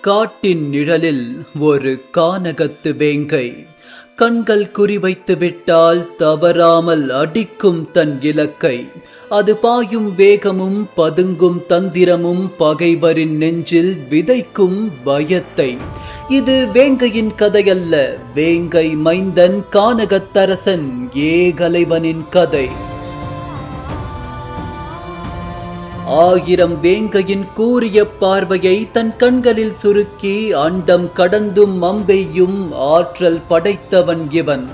காட்டின் நிழலில் ஒரு கானகத்து வேங்கை கண்கள் குறிவைத்து விட்டால் தவறாமல் அடிக்கும் தன் இலக்கை. அது பாயும் வேகமும் பதுங்கும் தந்திரமும் பகைவரின் நெஞ்சில் விதைக்கும் பயத்தை. இது வேங்கையின் கதையல்ல, வேங்கை மைந்தன் கானகத்தரசன் ஏகலைவனின் கதை. 1000 வேங்கையின் கூரிய பார்வையை தன் கண்களில் சுருக்கி அண்டம் கடந்தும் அம்பெய்யும் ஆற்றல் படைத்தவன் இவன்.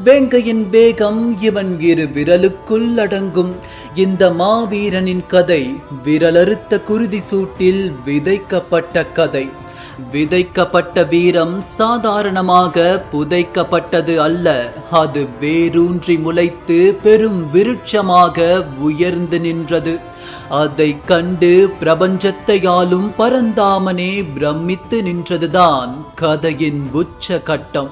வேங்கையின் வேகம் இவன் 2 விரலுக்குள் அடங்கும். இந்த மாவீரனின் கதை விரலறுத்த குருதி சூட்டில் விதைக்கப்பட்ட கதை. விதைக்கப்பட்ட வீரம் சாதாரணமாக புதைக்கப்பட்டது அல்ல, அது வேரூன்றி முளைத்து பெரும் விருட்சமாக உயர்ந்து நின்றது. அதை கண்டு பிரபஞ்சத்தை ஆளும் பரந்தாமனே பிரமித்து நின்றதுதான் கதையின் உச்ச கட்டம்.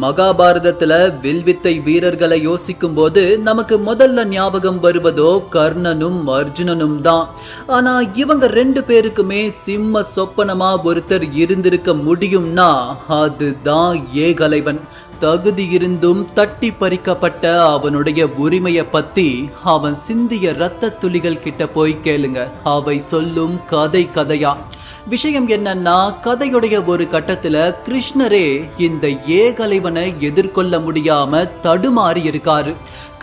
மகாபாரதத்துல வில்வித்தை வீரர்களை யோசிக்கும் போது நமக்கு முதல்ல ஞாபகம் வருவதோ கர்ணனும் அர்ஜுனனும் தான். ஆனா இவங்க 2 பேருக்குமே சிம்ம சொப்பனமா ஒருத்தர் இருந்திருக்க முடியும்னா அதுதான் ஏகலைவன். தகுதி இருந்தும் தட்டி பறிக்கப்பட்ட அவனுடைய உரிமையை பத்தி அவன் சிந்திய இரத்த துளிகள் கிட்ட போய் கேளுங்க, அவை சொல்லும் கதை கதையா. விஷயம் என்னன்னா, கதையுடைய ஒரு கட்டத்துல கிருஷ்ணரே இந்த ஏகலைவனை எதிர்கொள்ள முடியாம தடுமாறி இருக்காரு.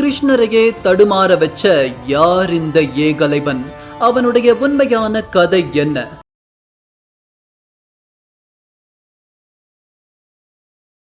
கிருஷ்ணரையே தடுமாற வச்ச யார் இந்த ஏகலைவன்? அவனுடைய உண்மையான கதை என்ன?